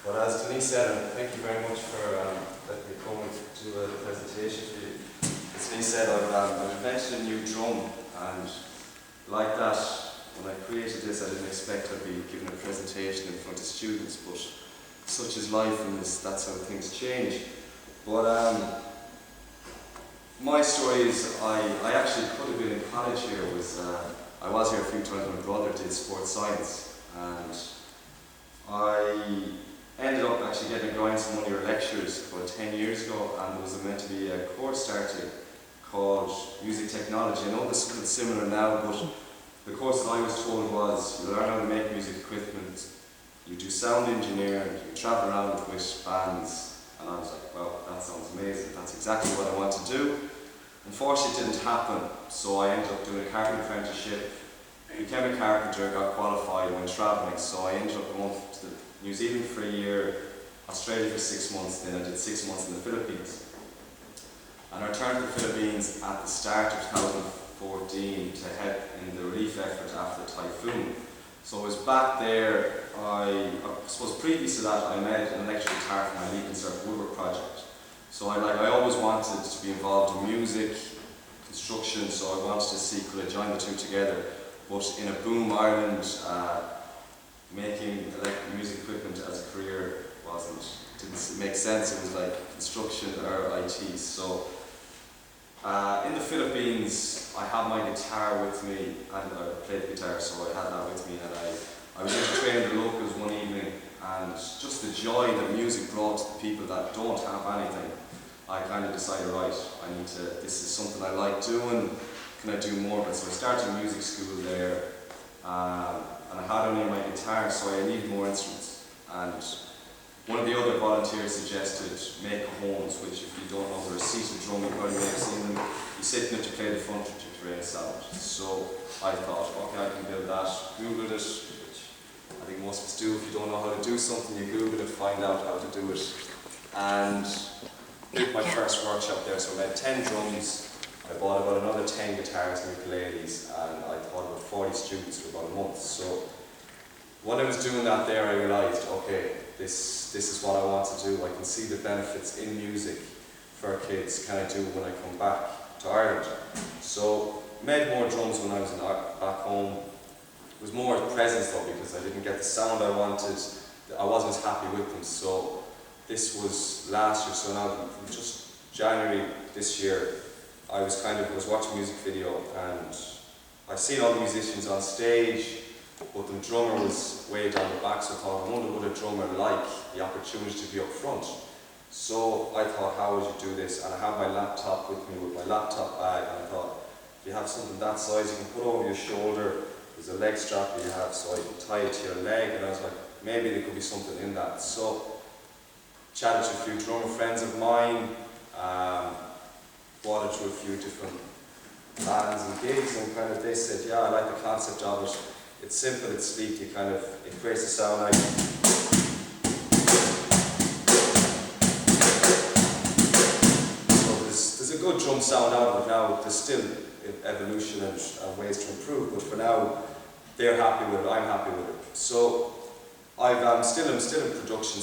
But as Denise said, and thank you very much for letting me come and do a presentation for you. As Denise said, I've invented a new drum, and like that, when I created this, I didn't expect I'd be giving a presentation in front of students, but such is life, and that's how things change. But my story is, I actually could have been in college here. I was here a few times. My brother did sports science, and I ended up actually getting a grant from one of your lectures about 10 years ago, and there was meant to be a course started called Music Technology. I know this is similar now, but the course that I was told was you learn how to make music equipment, you do sound engineering, you travel around with bands, and I was like, well, that sounds amazing, that's exactly what I want to do. Unfortunately, it didn't happen, so I ended up doing a carpentry apprenticeship, became a carpenter, got qualified, went travelling, so I ended up going to New Zealand for a year, Australia for 6 months, then I did 6 months in the Philippines. And I returned to the Philippines at the start of 2014 to help in the relief effort after the typhoon. So I was back there. I suppose previous to that I made an electric guitar for my Leap and Surf woodwork project. So I always wanted to be involved in music, construction, so I wanted to see could I join the two together. But in a boom Ireland, making electric music equipment as a career didn't make sense. It was like construction or IT. So in the Philippines, I had my guitar with me, and I played the guitar, so I had that with me, and I was into training the locals one evening, and just the joy that music brought to the people that don't have anything, I kind of decided, right, this is something I like doing, can I do more of it? So I started music school there, and I had only my guitar, so I needed more instruments. And one of the other volunteers suggested make homes, which if you don't know, they're a seated drum, you probably may have seen them. You sit in it to play the front to create sound. So I thought, okay, I can build that. Googled it, which I think most of us do. If you don't know how to do something, you Google it, find out how to do it. And did my first workshop there, so I had 10 drums. I bought about another 10 guitars and ukuleles, and I taught about 40 students for about a month. So when I was doing that there, I realised, okay, this is what I want to do. I can see the benefits in music for kids. Can I do when I come back to Ireland? So made more drums when I was back home. It was more presence though, because I didn't get the sound I wanted. I wasn't as happy with them. So this was last year. So now just January this year, I was watching a music video, and I seen all the musicians on stage, but the drummer was way down the back, so I thought, I wonder would a drummer like the opportunity to be up front. So I thought, how would you do this? And I have my laptop with me, with my laptop bag, and I thought, if you have something that size, you can put over your shoulder. There's a leg strap that you have, so I can tie it to your leg, and I was like, maybe there could be something in that. So chatted to a few drummer friends of mine, brought it to a few different bands and gigs, and they said, yeah, I like the concept of it. It's simple, it's sleek, it creates a sound like. So there's a good drum sound out of it now. There's still evolution and ways to improve, but for now, they're happy with it, I'm happy with it. So I'm still in production,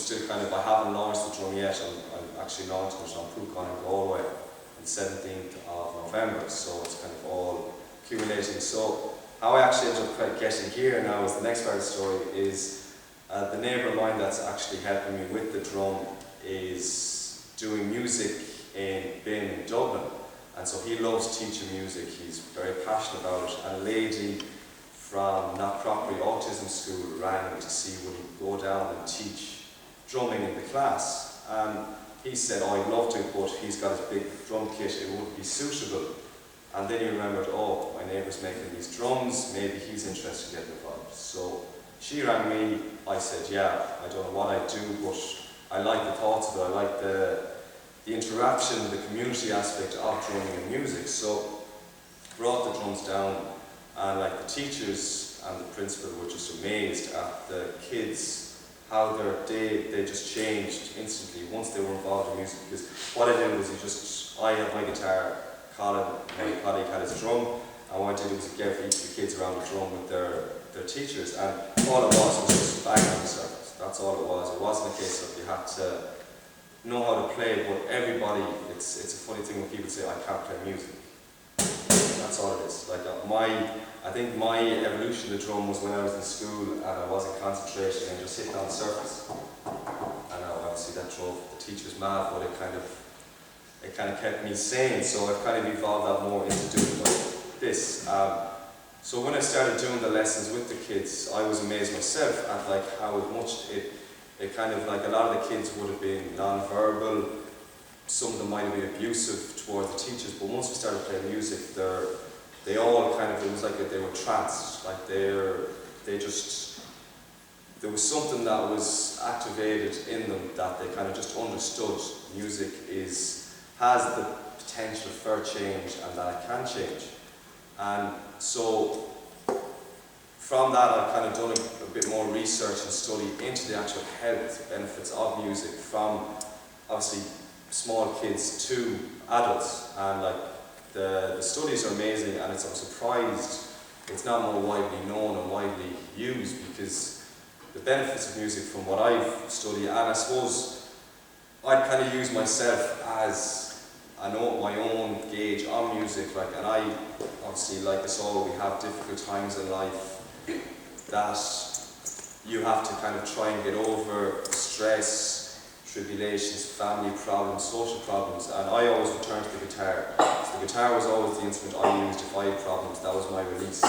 I haven't launched the drum yet. I'm actually launching it on Púcán in Galway on the 17th of November, so it's all accumulating. So how I actually ended up getting here now is the next part of the story is the neighbour of mine that's actually helping me with the drum is doing music in Bin in Dublin, and so he loves teaching music, he's very passionate about it, and a lady from Not Property Autism School rang me to see would he go down and teach drumming in the class, and he said, oh, I'd love to, but he's got his big drum kit, it wouldn't be suitable. And then he remembered, oh, my neighbour's making these drums, maybe he's interested in getting involved. So she rang me, I said, yeah, I don't know what I do, but I like the thoughts of it, I like the interaction, the community aspect of drumming and music. So brought the drums down, and the teachers and the principal were just amazed at the kids, how their day, they just changed instantly once they were involved in music. Because what I did was I had my guitar, Colin, my colleague, had his drum, and what I did was give each of the kids around the drum with their teachers, and all it was just banging on the surface. That's That's all it was. It wasn't a case of you had to know how to play, but everybody, it's a funny thing when people say, I can't play music. That's all it is. Like I think my evolution of the drum was when I was in school and I wasn't concentrating and just hitting on the surface. And obviously that drove the teachers mad, but it kind of kept me sane. So I've kind of evolved that more into doing like this. So when I started doing the lessons with the kids, I was amazed myself at like how much it kind of like a lot of the kids would have been non-verbal. Some of them might have been abusive towards the teachers, but once we started playing music, they all kind of, it was like they were tranced, like they just, there was something that was activated in them that they kind of just understood music has the potential for change and that it can change. And so from that I've kind of done a bit more research and study into the actual health benefits of music, from obviously small kids to adults, and like the studies are amazing, and I'm surprised it's not more widely known and widely used, because the benefits of music from what I've studied, and I suppose I'd kind of use myself as I know my own gauge on music, like, and I obviously, like us all, we have difficult times in life that you have to kind of try and get over: stress, tribulations, family problems, social problems, and I always return to the guitar. So the guitar was always the instrument I used if I had problems. That was my release.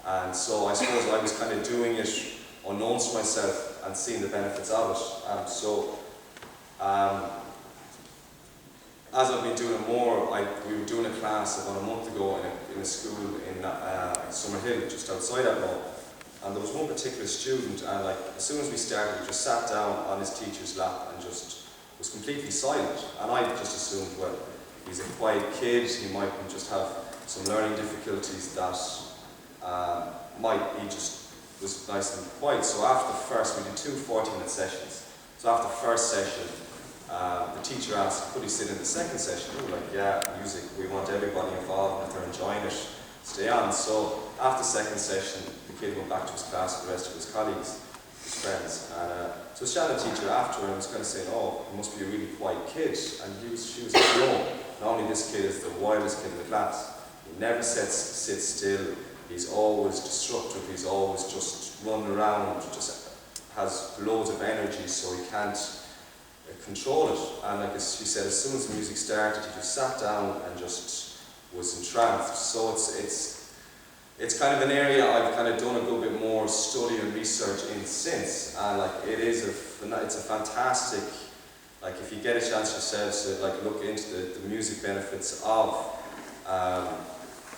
And so I suppose I was kind of doing it unknown to myself and seeing the benefits of it. As I've been doing it more, we were doing a class about a month ago in a school in Summerhill, just outside Athlone, and there was one particular student, and like as soon as we started, he just sat down on his teacher's lap and just was completely silent. And I just assumed, well, he's a quiet kid, he might just have some learning difficulties that he just was nice and quiet. So after the first, we did two 40-minute sessions. So after the first session, the teacher asked, could he sit in the second session? We were like, yeah, music, we want everybody involved, and if they're enjoying it, stay on. So after the second session, the kid went back to his class with the rest of his colleagues, his friends. And so the shadow teacher after him was kind of saying, oh, he must be a really quiet kid. And she was like, no, not only this kid is the wildest kid in the class. He never sits still. He's always destructive. He's always just running around, just has loads of energy, so he can't control it. And like she said, as soon as the music started, he just sat down and just was entranced. So it's kind of an area I've kind of done a little bit more study and research in since. And like it's a fantastic, like if you get a chance yourself to like look into the music benefits of the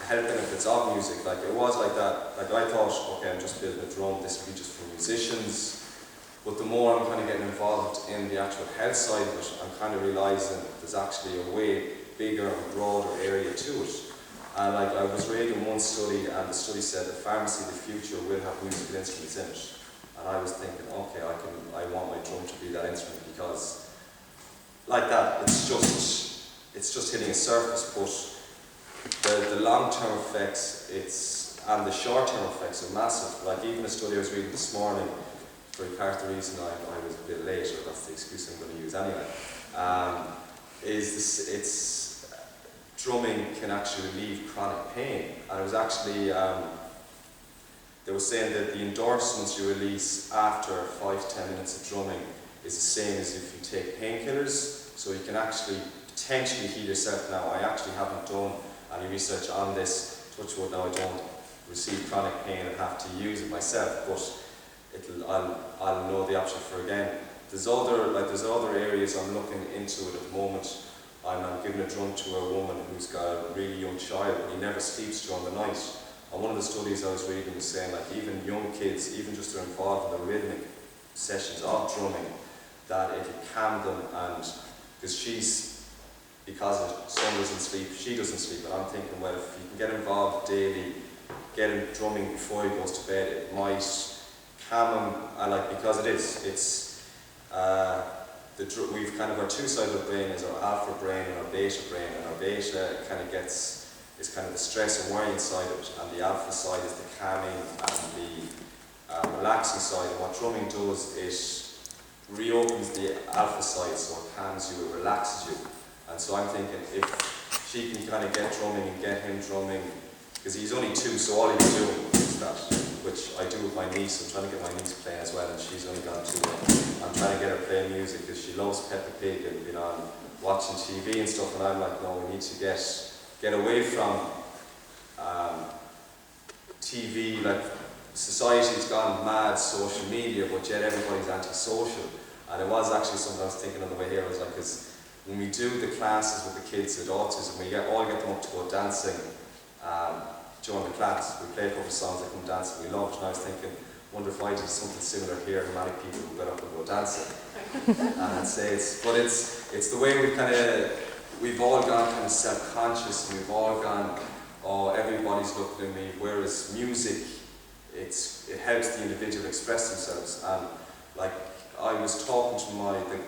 health benefits of music. Like it was like that. Like I thought, okay, I'm just building a drum, this will be just for musicians. But the more I'm kind of getting involved in the actual health side of it, I'm kind of realising there's actually a way bigger and broader area to it. And like I was reading one study, and the study said that pharmacy in the future will have musical instruments in it. And I was thinking, okay, I want my drum to be that instrument, because like that, it's just hitting a surface, but the long-term effects and the short-term effects are massive. Like even a study I was reading this morning, for part of the reason I was a bit late, or that's the excuse I'm going to use anyway, it's drumming can actually relieve chronic pain. And it was actually, they were saying that the endorsements you release after 5 to 10 minutes of drumming is the same as if you take painkillers, so you can actually potentially heal yourself. Now, I actually haven't done any research on this, touch wood, now I don't receive chronic pain and have to use it myself, but I'll know the option for again. There's other areas I'm looking into at the moment. I'm giving a drum to a woman who's got a really young child, and he never sleeps during the night. And one of the studies I was reading was saying, like, even young kids, even just they're involved in the rhythmic sessions of drumming, that it can calm them. And because her son doesn't sleep, she doesn't sleep, and I'm thinking, well, if you can get involved daily, get him drumming before he goes to bed, it might calm him. And like, because we've kind of our two sides of the brain is our alpha brain and our beta brain, and our beta kind of is kind of the stress and worrying side of it, and the alpha side is the calming and the relaxing side. And what drumming does, reopens the alpha side, so it calms you, it relaxes you. And so I'm thinking if she can kind of get drumming and get him drumming, because he's only 2, so all he's doing is that, which I do with my niece. I'm trying to get my niece playing as well, and she's only gone 2. I'm trying to get her playing music because she loves Peppa Pig and being on watching TV and stuff, and I'm like, no, we need to get away from TV. Like, society's gone mad, social media, but yet everybody's antisocial. And it was actually something I was thinking on the way here. I was like, because when we do the classes with the kids with autism, we all get them up to go dancing during the class. We play a couple of songs, they come dancing, we love it. And I was thinking, wonder if I did something similar here, how many people would get up and go dancing. And I'd say it's the way we've all gone kind of self-conscious, and we've all gone, oh, everybody's looking at me, whereas music, it helps the individual express themselves. And like, I was talking to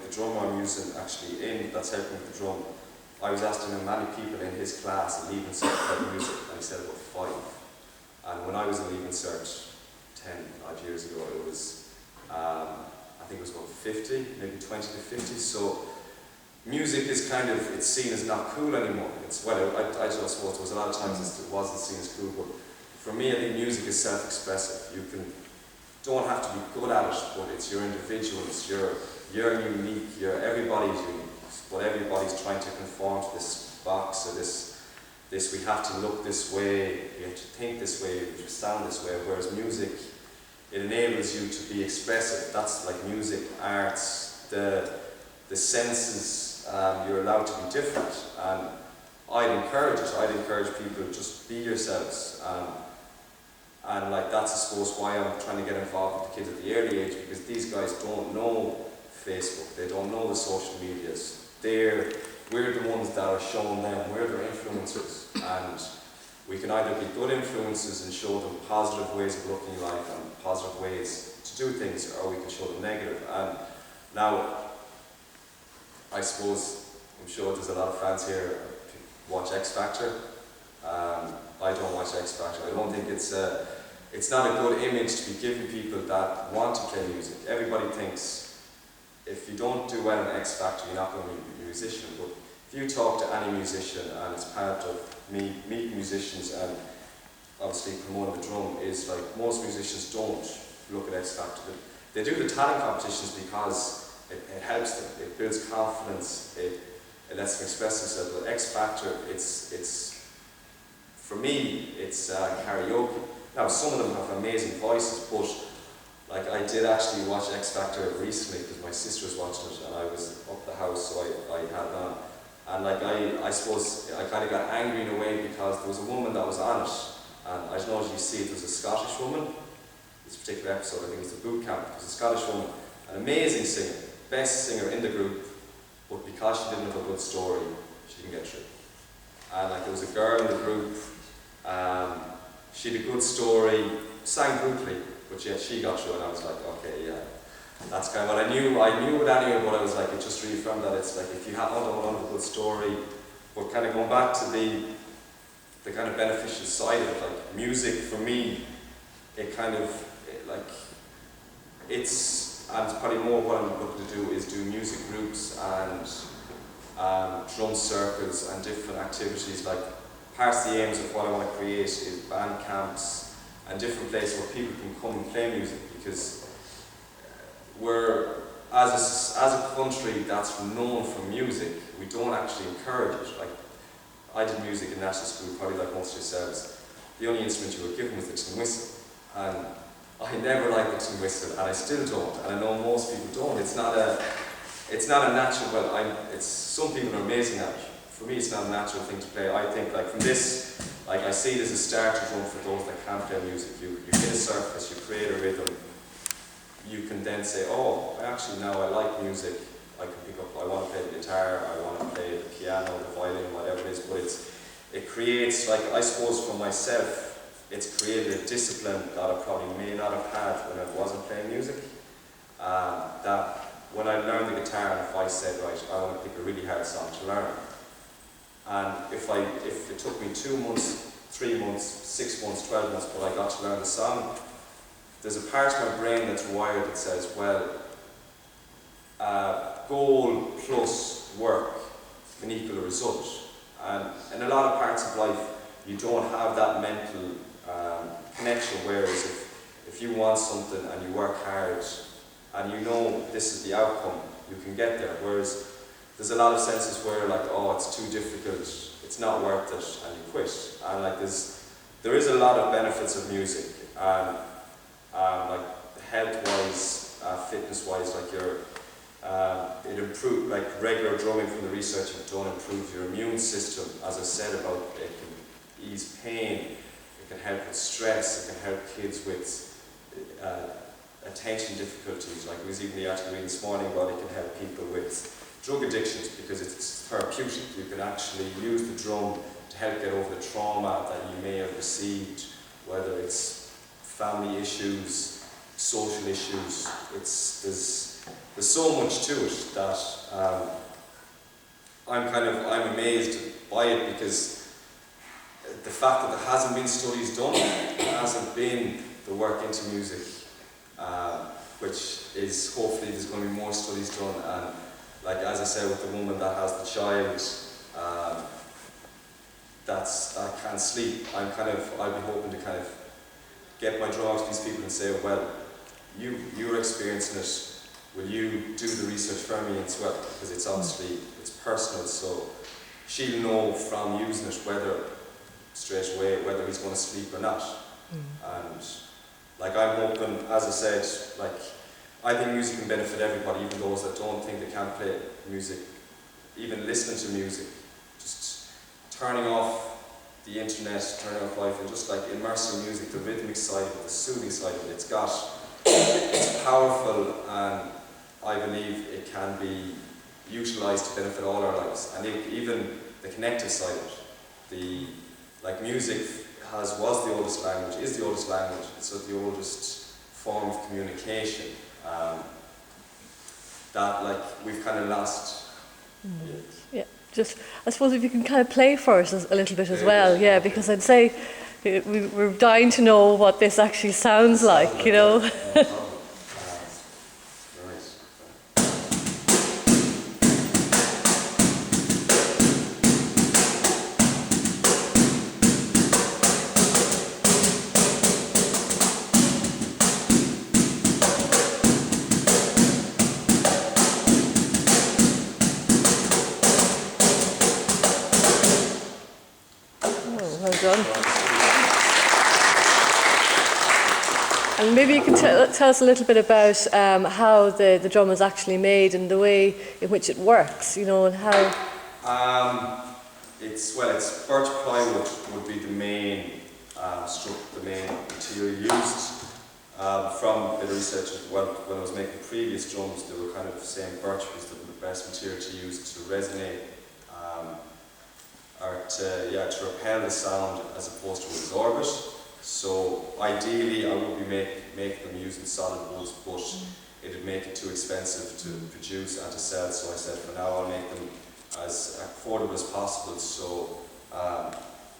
the drummer I'm using actually that's helping with the drum. I was asking him many people in his class at Leaving Cert about music, and he said about 5. And when I was in Leaving Cert 10 odd years ago, it was, I think it was about 50, maybe 20 to 50. So music is it's seen as not cool anymore. I just suppose there was a lot of times it wasn't seen as cool, but for me, I think music is self-expressive. You don't have to be good at it, but it's your individual, you're unique, everybody's unique, but everybody's trying to conform to this box or this we have to look this way, we have to think this way, we have to sound this way, whereas music, it enables you to be expressive. That's like music, arts, the senses, you're allowed to be different, and I'd encourage it. I'd encourage people to just be yourselves. And like that's, I suppose, why I'm trying to get involved with the kids at the early age, because these guys don't know Facebook, they don't know the social medias. We're the ones that are showing them, we're their influencers, and we can either be good influences and show them positive ways of looking at life and positive ways to do things, or we can show them negative. And now, I suppose, I'm sure there's a lot of fans here who watch X Factor. I don't watch X Factor. I don't think it's not a good image to be giving people that want to play music. Everybody thinks if you don't do well in X Factor, you're not going to be a musician. But if you talk to any musician, and it's part of me meeting musicians and obviously promoting the drum, is like most musicians don't look at X Factor. They do the talent competitions because it helps them. It builds confidence. It lets them express themselves. But X Factor, it's for me, it's karaoke. Now, some of them have amazing voices, but like I did actually watch X Factor recently because my sister was watching it and I was up the house, so I had it on. And like I suppose I kind of got angry in a way because there was a woman that was on it, and I don't know if you see it, there was a Scottish woman. This particular episode, I think it was the boot camp. It was a Scottish woman, an amazing singer, best singer in the group, but because she didn't have a good story, she didn't get through. And like there was a girl in the group. She had a good story, sang brutally, but yet she got through, and I was like, okay, yeah, that's kind of what I knew it anyway, but I was like, it just reaffirmed that it's like, if you don't have a good story, but kind of going back to the kind of beneficial side of it, like music for me, it's probably more what I'm looking to do is do music groups and drum circles and different activities. Like, part of the aims of what I want to create is band camps and different places where people can come and play music, because we're, as a country that's known for music, we don't actually encourage it. Like, I did music in national school, probably like most of yourselves. The only instrument you were given was the tin whistle, and I never liked the tin whistle, and I still don't, and I know most people don't. It's not a natural, some people are amazing at it. For me, it's not a natural thing to play. I think, like, from this, like, I see it as a starter drum for those that can't play music. You hit a surface, you create a rhythm, you can then say, oh, actually now I like music, I can pick up, I want to play the guitar, I want to play the piano, the violin, whatever it is, but it creates, like, I suppose for myself, it's created a discipline that I probably may not have had when I wasn't playing music. That when I learned the guitar, and if I said, right, I want to pick a really hard song to learn, and if it took me 2 months, 3 months, 6 months, 12 months, but I got to learn the song, there's a part of my brain that's wired that says, well, result. And in a lot of parts of life, you don't have that mental connection, whereas if you want something and you work hard and you know this is the outcome, you can get there. Whereas there's a lot of senses where like, oh, it's too difficult, it's not worth it, and you quit. And like there is a lot of benefits of music, and like health-wise, fitness-wise, like it improved, like regular drumming from the research have done, improve your immune system. As I said about it can ease pain, it can help with stress, it can help kids with attention difficulties. Like there was even the article this morning about it can help people with drug addictions because it's therapeutic. You can actually use the drum to help get over the trauma that you may have received, whether it's family issues, social issues. There's so much to it that I'm amazed by it, because the fact that there hasn't been studies done, there hasn't been the work into music, which is hopefully there's going to be more studies done. And like as I said, with the woman that has the child, that can't sleep, I'll be hoping to kind of get my drum out to these people and say, well, you're experiencing it. Will you do the research for me as well? Because it's obviously, it's personal, so she'll know from using it whether straight away whether he's going to sleep or not. And like I'm hoping, as I said, like I think music can benefit everybody, even those that don't think they can play music, even listening to music, just turning off the internet, turning off life, and just like immersing music, the rhythmic side of it, the soothing side of it. It's powerful, and I believe it can be utilised to benefit all our lives. And even the connective side of it, like music was the oldest language, is the oldest language, it's the oldest form of communication. That like we've kind of lost. Yeah, just I suppose if you can kind of play for us a little bit as well, yeah, because I'd say we're dying to know what this actually sounds like, you know. And maybe you can tell us a little bit about how the drum is actually made and the way in which it works, you know, and how. It's birch plywood would be the main the main material used. From the research, when I was making previous drums, they were kind of saying birch was the best material to use to resonate, or to repel the sound as opposed to absorb it. So ideally I would be making them using solid woods, but it would make it too expensive to produce and to sell, so I said for now I'll make them as affordable as possible, so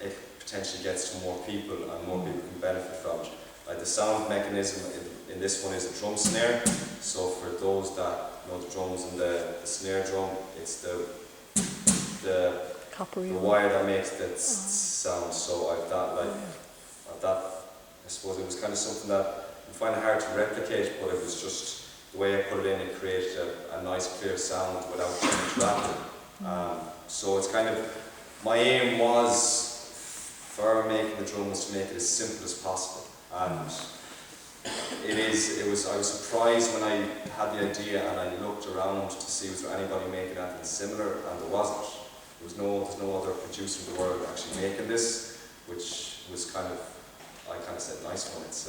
it potentially gets to more people and more people can benefit from it. Like the sound mechanism in this one is a drum snare, so for those that know the drums and the snare drum, it's the wire that makes that sound. So I've that, I suppose it was kind of something that I find it hard to replicate, but it was just the way I put it in, it created a nice clear sound without interrupting. So it's kind of, my aim was for making the drum was to make it as simple as possible. And I was surprised when I had the idea and I looked around to see was there anybody making anything similar, and there wasn't. There's no other producer in the world actually making this, which was kind of, I kind of said, nice one. It's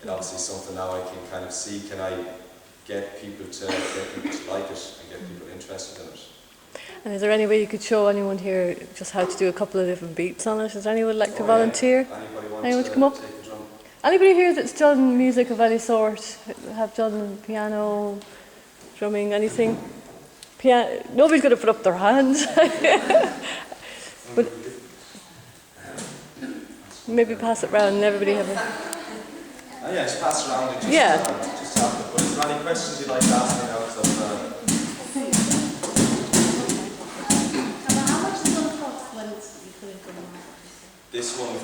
obviously something now I can kind of see, can I get people to like it and get people interested in it. And is there any way you could show anyone here just how to do a couple of different beats on it? Does anyone like to volunteer? Yeah. Anyone to come up? Anybody here that's done music of any sort? Have done piano, drumming, anything? Nobody's going to put up their hands. But maybe pass it round and everybody have a... yeah, just pass it around and just have it. But is there any questions you'd like to ask me now?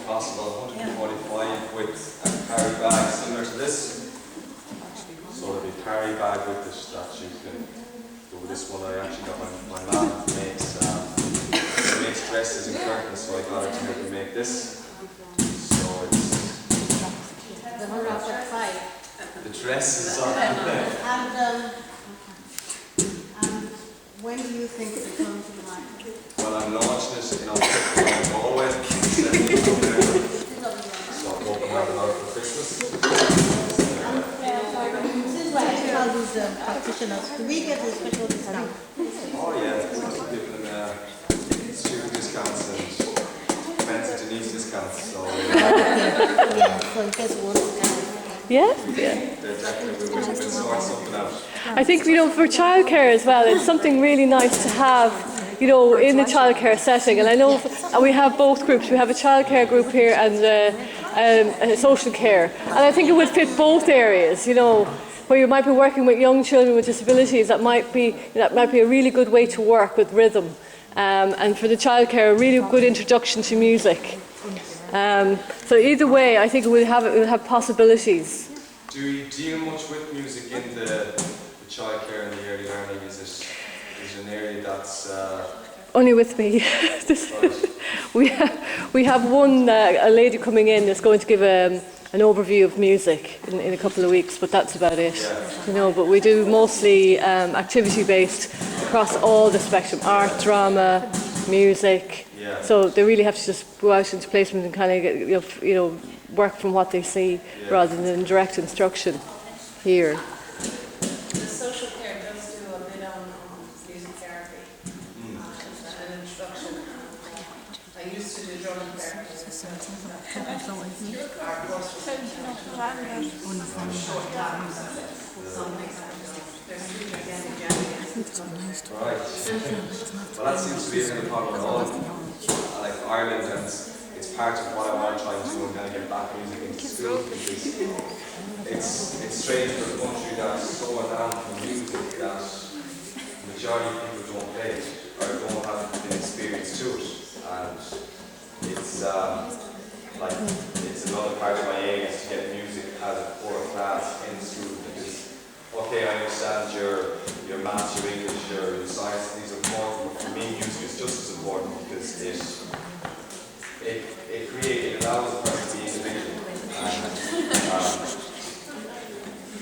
possible, 145 with a carry bag similar to this. So there'll be a carry bag with it that you can do with this one. I actually got my mum makes dresses and curtains, so I got her to make this. So it's the one off that side. the dresses are And when do you think it will come to the market? well, I'm launching it in October in Galway, 7th of November. So I'm hoping to have it out for Christmas. This is why I tell these practitioners, do we get a special discount? Oh yeah, I'm giving them student discounts and Fancy Denise discounts. So Yeah, so in case one Yeah? they're definitely we'll sort something out. I think, you know, for childcare as well, it's something really nice to have, you know, in the childcare setting. And I know we have both groups. We have a childcare group here and a social care. And I think it would fit both areas, you know, where you might be working with young children with disabilities. That might be a really good way to work with rhythm. And for the childcare, a really good introduction to music. So either way, I think it will have possibilities. Do you deal much with music in the childcare and the early learning? Is it an area that's Only with me. we have one a lady coming in that's going to give an overview of music in a couple of weeks, but that's about it. Yeah. You know, but we do mostly activity-based across all the spectrum: art, drama, music. Yeah. So they really have to just go out into placement and kind of get, you know, work from what they see rather than direct instruction here. The social care does do a bit on music therapy and an introduction. I used to do drum therapy. Our course was short times. There's three again in January. right? Well, that seems to be a kind of part of it all. I like Ireland, and it's part of what I want to try and do and kind of get back music into school, because it's strange for a country that's so advanced in music that the majority of people don't play it or don't have an experience to it, and it's it's another part of my aim is to get music as a core class in school, because okay, I understand your maths, your English, your science, these are important, but for me music is just as important, because it allows a person to be individual, and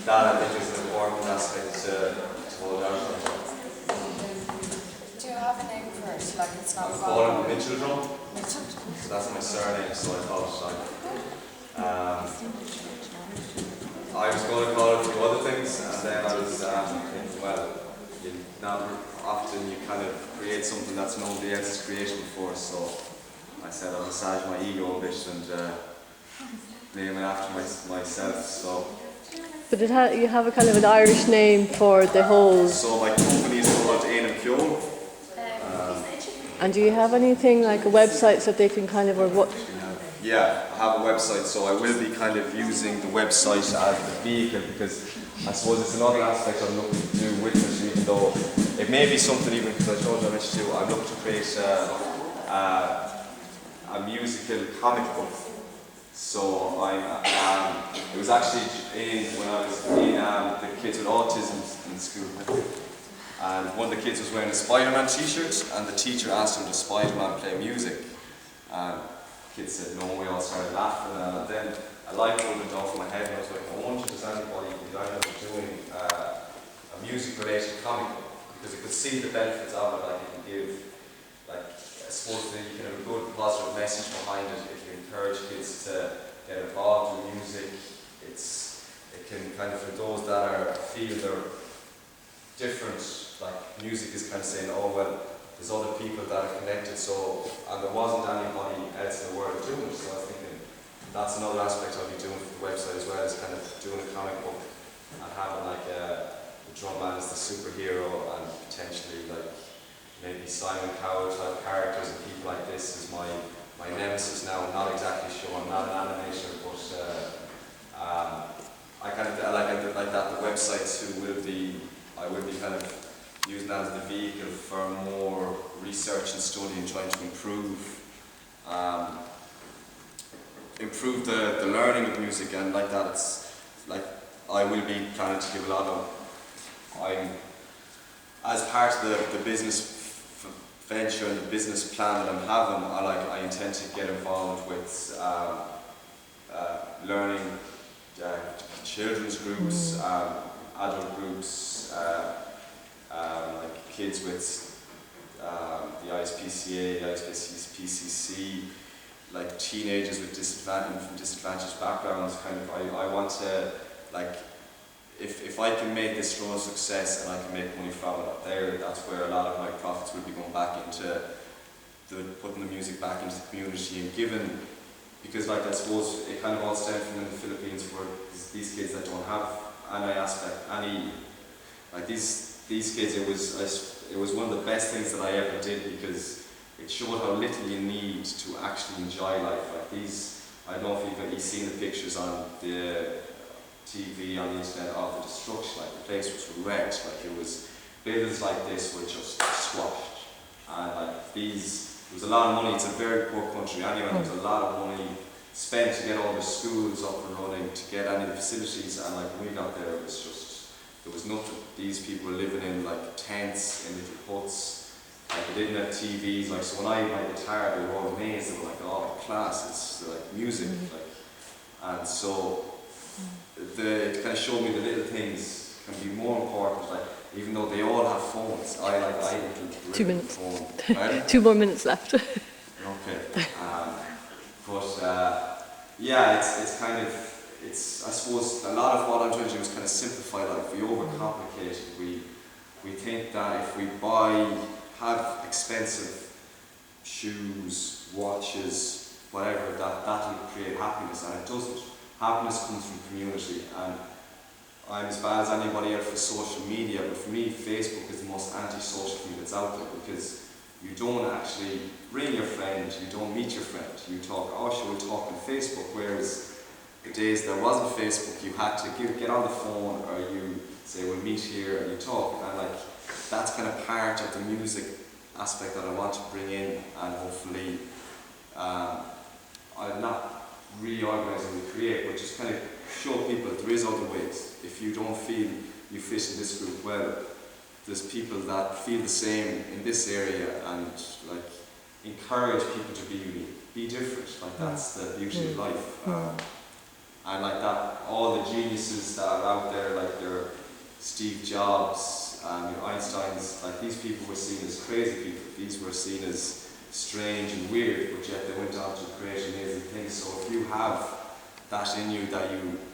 that I think is an important aspect to hold out on. Do you have a name for it? Like it's not I call it Mitchel Drum, so that's my surname, so I thought I was going to call it a few other things, and then I was thinking, well, not often you kind of create something that's nobody else's creation before, so I said I'll massage my ego a bit and name it after myself. So. But you have a kind of an Irish name for the whole. So my company is called Aon & Keoghan. And do you have anything like a website so they can kind of, or what? Yeah, I have a website, so I will be kind of using the website as the vehicle, because I suppose it's another aspect I'm looking to do with it, even though it may be something, even because I told you I mentioned too, I'm looking to create a musical comic book. So it was actually when I was in the kids with autism in school, and one of the kids was wearing a Spider-Man t-shirt, and the teacher asked him, does Spider-Man play music? And kids said no, we all started laughing, and then a light bulb went off in my head, and I was like, I wonder if there's anybody who could end up doing a music-related comic book, because it could see the benefits of it, like it can give, like, I suppose that you can have a good positive message behind it. It can encourage kids to get involved in music. It can kind of, for those that feel they're different, like music is kind of saying, oh well, there's other people that are connected, so, and there wasn't anybody else in the world doing it, so I was thinking that's another aspect I'll be doing for the website as well, is kind of doing a comic book and having like the drum man as the superhero, and potentially like maybe Simon Cowell type characters and people like this is my nemesis now. I'm not exactly sure, I'm not an animator, but I kind of like that the website too I will be kind of using that as the vehicle for more research and study and trying to improve improve the learning of music, and like that, it's like I will be planning to give a lot of. As part of the business venture and the business plan that I'm having, I intend to get involved with learning children's groups, adult groups, like kids with the ISPCA, the ISPCC, like teenagers with disadvantaged backgrounds. Kind of, I want to, like, if I can make this strong success and I can make money from it up there, that's where a lot of my profits will be going back into putting the music back into the community and giving, because like I suppose it kind of all stems from in the Philippines, where these kids that don't have any aspect, like these kids, it was one of the best things that I ever did, because it showed how little you need to actually enjoy life. Like these, I don't know if you've seen the pictures on the TV, on the internet, of the destruction. Like the place was wrecked. Like it was, buildings like this were just squashed, and like these, there was a lot of money. It's a very poor country anyway. There was a lot of money spent to get all the schools up and running, to get any of the facilities, and like when we got there, it was just, there was nothing. These people were living in like tents, in little huts. Like they didn't have TVs. Like, so when I had my guitar, they were all amazed. They were like, "Oh, class! It's like music." Like, and so it kind of showed me the little things can be more important. Like, even though they all have phones, I have a 2 minutes. phone. Right? 2 more minutes left. Okay. Yeah, it's kind of, I suppose a lot of what I'm trying to do is kind of simplify life. We overcomplicate it. We think that if we have expensive shoes, watches, whatever, that will create happiness, and it doesn't. Happiness comes from community, and I'm as bad as anybody else for social media, but for me, Facebook is the most anti-social thing that's out there, because you don't actually ring your friend, you don't meet your friend, you talk, we'll talk on Facebook, whereas the days there wasn't Facebook, you had to get on the phone, or you say, we'll meet here, and you talk, and like, that's kind of part of the music aspect that I want to bring in, and hopefully, I'm not reorganize and recreate, but just kind of show people there is other ways. If you don't feel you fit in this group well, there's people that feel the same in this area, and like encourage people to be unique, be different. Like that's the beauty of life. And like that, all the geniuses that are out there, like they're Steve Jobs, Einstein's, like these people were seen as crazy people. These were seen as strange and weird, but yet they went on to create amazing things. So if you have that in you, that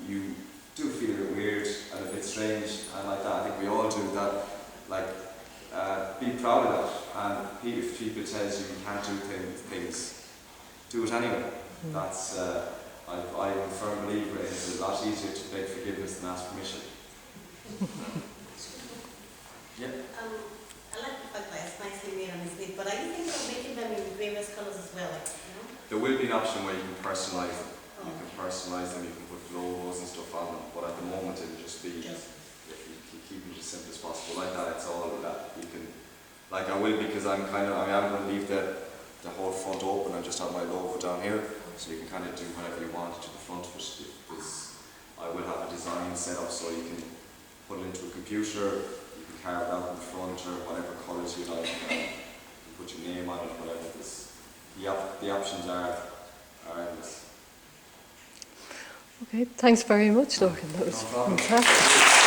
you do feel a bit weird and a bit strange, and like that, I think we all do that, like be proud of that, and if people tells you you can't do things, do it anyway. That's, I'm a firm believer in it's a lot easier to beg forgiveness than ask permission. Yeah. I like the fact that it's nicely made on his knee, but are you thinking of making them in various colours as well? Like, you know? There will be an option where you can personalise them. You can personalise them, you can put logos and stuff on them, but at the moment it will just be, if you keep it as simple as possible like that, it's all that you can, like I will, because I am going to leave the whole front open and just have my logo down here, so you can kind of do whatever you want to the front of it, because I will have a design set up so you can put it into a computer, carved out in the front, or whatever colours you like, you put your name on it, whatever it is. The options are endless. Okay, thanks very much, Lorcan. That was No problem. fantastic.